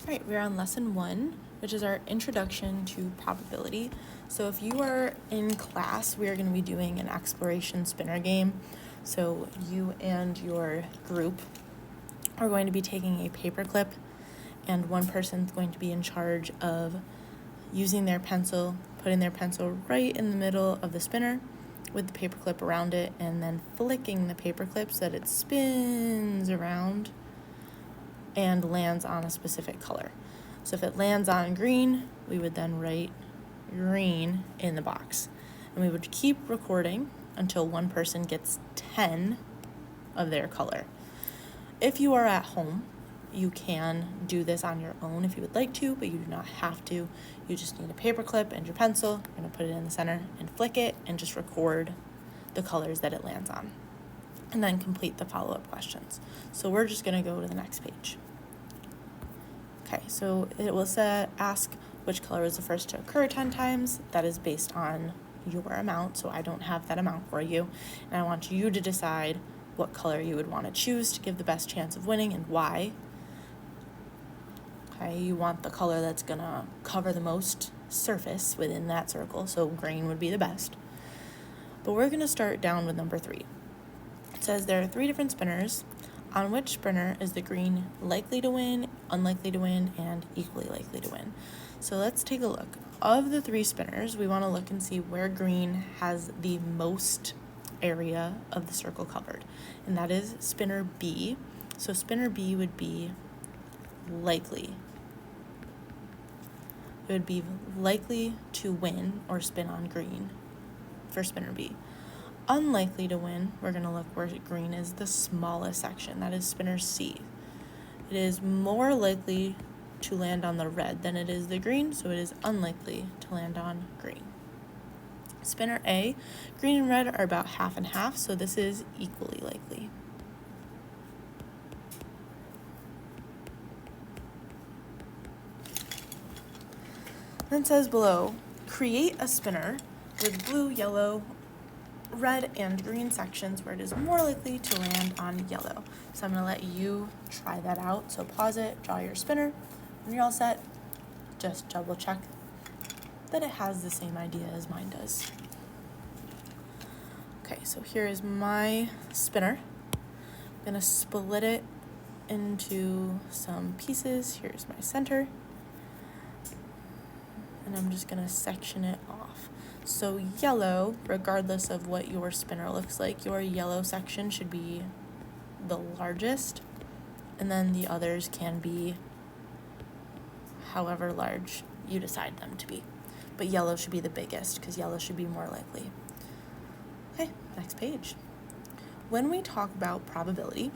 Right, we're on lesson 1, which is our introduction to probability. So if you are in class, we are going to be doing an exploration spinner game. So you and your group are going to be taking a paper clip, and one person's going to be in charge of using their pencil, putting their pencil right in the middle of the spinner with the paper clip around it, and then flicking the paper clip so that it spins around and lands on a specific color. So if it lands on green, we would then write green in the box. And we would keep recording until one person gets 10 of their color. If you are at home, you can do this on your own if you would like to, but you do not have to. You just need a paper clip and your pencil. You're going to put it in the center and flick it and just record the colors that it lands on, and then complete the follow-up questions. So we're just going to go to the next page. Okay, so it will ask which color is the first to occur 10 times. That is based on your amount, so I don't have that amount for you. And I want you to decide what color you would want to choose to give the best chance of winning and why. Okay, you want the color that's going to cover the most surface within that circle, so green would be the best. But we're going to start down with number 3. It says there are 3 different spinners. On which spinner is the green likely to win, unlikely to win, and equally likely to win? So let's take a look. Of the 3 spinners, we want to look and see where green has the most area of the circle covered, and that is spinner B. So spinner B would be likely. It would be likely to win or spin on green for spinner B. Unlikely to win, we're going to look where green is the smallest section. That is spinner C. It is more likely to land on the red than it is the green, so it is unlikely to land on green. Spinner A, green and red are about half and half, so this is equally likely. Then it says below, create a spinner with blue, yellow, red and green sections where it is more likely to land on yellow. So I'm going to let you try that out. So pause it, draw your spinner. When you're all set, just double check that it has the same idea as mine does. Okay, so here is my spinner. I'm going to split it into some pieces. Here's my center. And I'm just going to section it off. So yellow, regardless of what your spinner looks like, your yellow section should be the largest, and then the others can be however large you decide them to be. But yellow should be the biggest because yellow should be more likely. Okay, next page. When we talk about probability,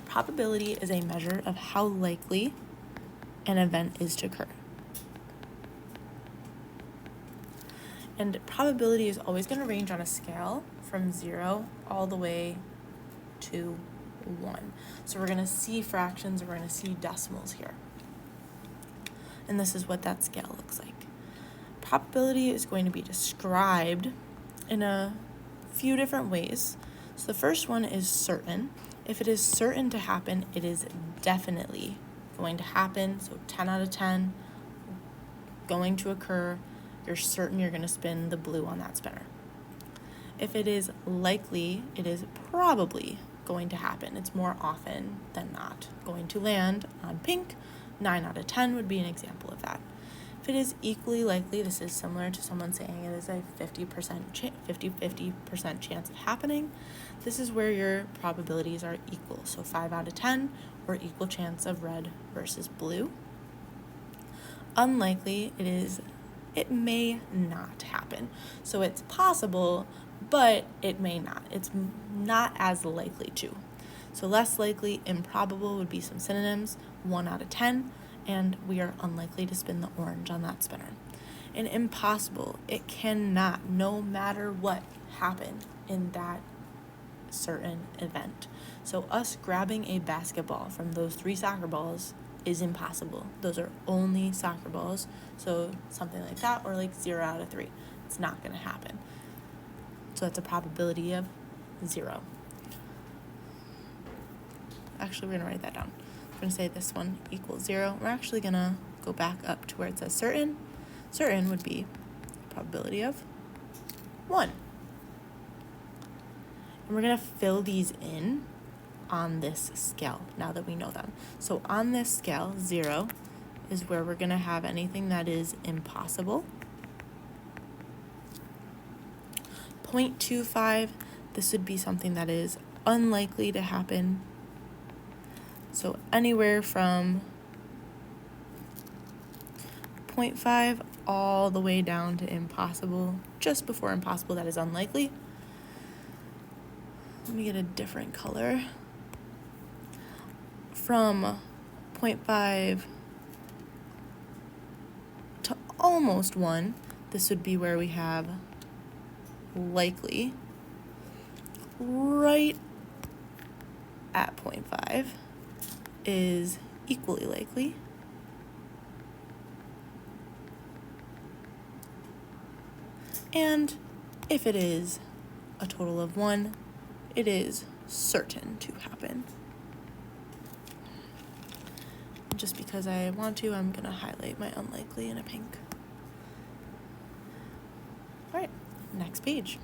probability is a measure of how likely an event is to occur. And probability is always going to range on a scale from 0 all the way to 1. So we're going to see fractions, we're going to see decimals here. And this is what that scale looks like. Probability is going to be described in a few different ways. So the first one is certain. If it is certain to happen, it is definitely going to happen. So 10 out of 10, going to occur. You're certain you're going to spin the blue on that spinner. If it is likely, it is probably going to happen. It's more often than not going to land on pink. 9 out of 10 would be an example of that. If it is equally likely, this is similar to someone saying it is a 50% chance of happening. This is where your probabilities are equal. So 5 out of 10 or equal chance of red versus blue. Unlikely, it may not happen. So it's possible, but it may not. It's not as likely to. So less likely, improbable would be some synonyms, 1 out of 10, and we are unlikely to spin the orange on that spinner. And impossible, it cannot, no matter what, happen in that certain event. So us grabbing a basketball from those 3 soccer balls is impossible. Those are only soccer balls. So something like that, or like 0 out of 3. It's not going to happen. So that's a probability of 0. Actually, we're going to write that down. going to say this one equals 0. We're actually going to go back up to where it says certain. Certain would be probability of 1. And we're going to fill these in on this scale now that we know them. So on this scale, 0 is where we're going to have anything that is impossible. 0.25, this would be something that is unlikely to happen. So anywhere from 0.5 all the way down to impossible. Just before impossible, that is unlikely. Let me get a different color. From 0.5 to almost 1, this would be where we have likely. Right at 0.5 is equally likely. And if it is a total of 1, it is certain to happen. Just because I want to, I'm going to highlight my unlikely in a pink. All right, next page.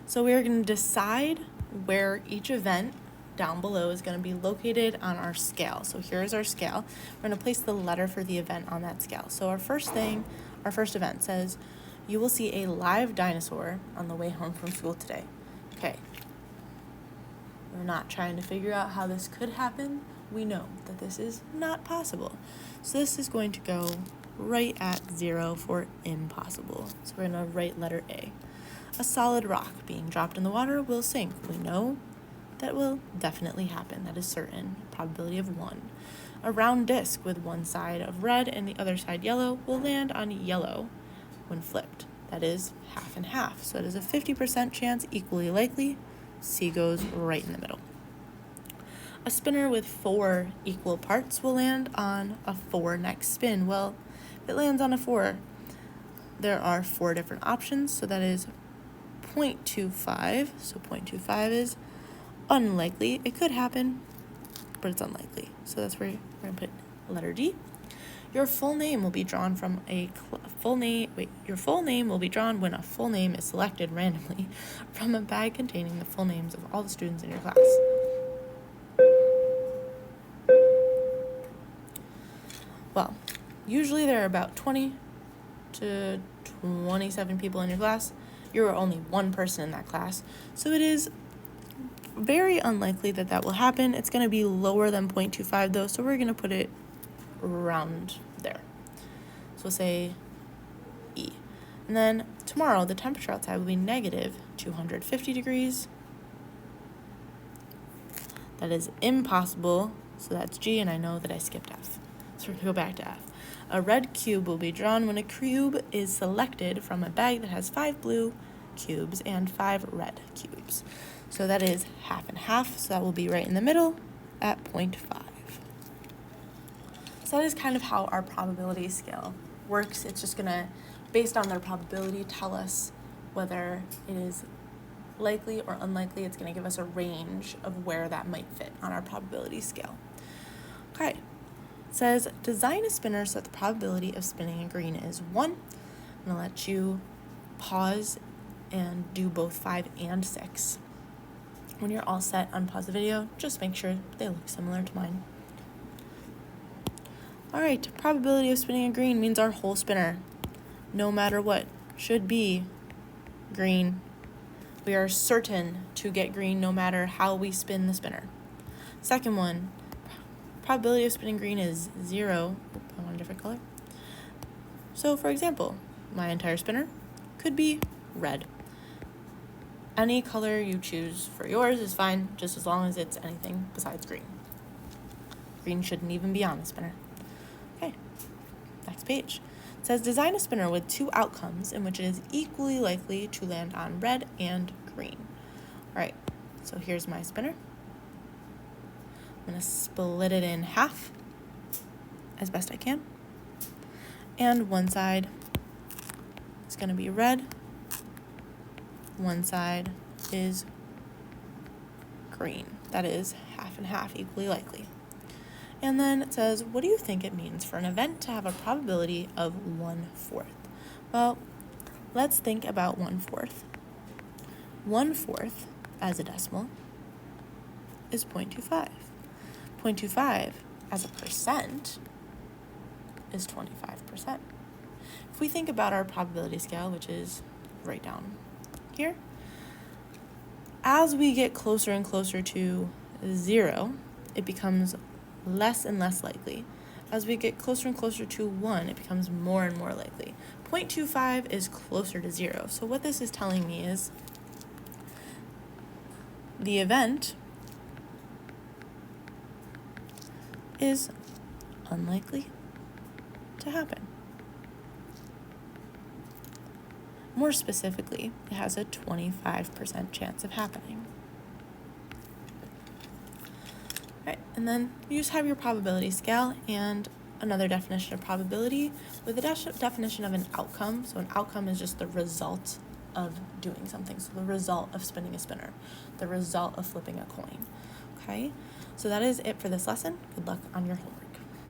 So we're going to decide where each event down below is going to be located on our scale. So here's our scale. We're going to place the letter for the event on that scale. So our first event says, you will see a live dinosaur on the way home from school today. Okay. We're not trying to figure out how this could happen. We know that this is not possible. So this is going to go right at 0 for impossible. So we're going to write letter A. A solid rock being dropped in the water will sink. We know that will definitely happen. That is certain. Probability of 1. A round disc with one side of red and the other side yellow will land on yellow when flipped. That is half and half. So it is a 50% chance, equally likely. C goes right in the middle. A spinner with 4 equal parts will land on a 4 next spin. Well, if it lands on a 4, there are 4 different options. So that is 0.25. So 0.25 is unlikely. It could happen, but it's unlikely. So that's where we're going to put letter D. Your full name will be drawn from your full name will be drawn when a full name is selected randomly from a bag containing the full names of all the students in your class. Well, usually there are about 20 to 27 people in your class. You're only one person in that class. So it is very unlikely that that will happen. It's going to be lower than 0.25 though, so we're going to put it around there. So we'll say E. And then tomorrow the temperature outside will be negative 250 degrees. That is impossible, so that's G, and I know that I skipped F. So we're going to go back to F. A red cube will be drawn when a cube is selected from a bag that has 5 blue cubes and 5 red cubes. So that is half and half, so that will be right in the middle at 0.5. So that is kind of how our probability scale works. It's just going to, based on their probability, tell us whether it is likely or unlikely. It's going to give us a range of where that might fit on our probability scale. Okay. It says, design a spinner so that the probability of spinning a green is 1. I'm going to let you pause and do both 5 and 6. When you're all set, unpause the video. Just make sure they look similar to mine. Alright, probability of spinning a green means our whole spinner, no matter what, should be green. We are certain to get green no matter how we spin the spinner. Second one, probability of spinning green is 0. I want a different color. So for example, my entire spinner could be red. Any color you choose for yours is fine, just as long as it's anything besides green. Green shouldn't even be on the spinner. Okay, next page. It says design a spinner with 2 outcomes in which it is equally likely to land on red and green. All right, so here's my spinner. I'm going to split it in half as best I can. And one side is going to be red. One side is green. That is half half and half, equally likely. And then it says, what do you think it means for an event to have a probability of 1/4? Well, let's think about 1/4. 1/4 as a decimal is 0.25. 0.25 as a percent is 25%. If we think about our probability scale, which is right down here, as we get closer and closer to 0, it becomes less and less likely. As we get closer and closer to 1, it becomes more and more likely. 0.25 is closer to 0. So what this is telling me is the event is unlikely to happen. More specifically, it has a 25% chance of happening. Right, and then you just have your probability scale and another definition of probability with the definition of an outcome. So an outcome is just the result of doing something. So the result of spinning a spinner, the result of flipping a coin. Okay, so that is it for this lesson. Good luck on your homework.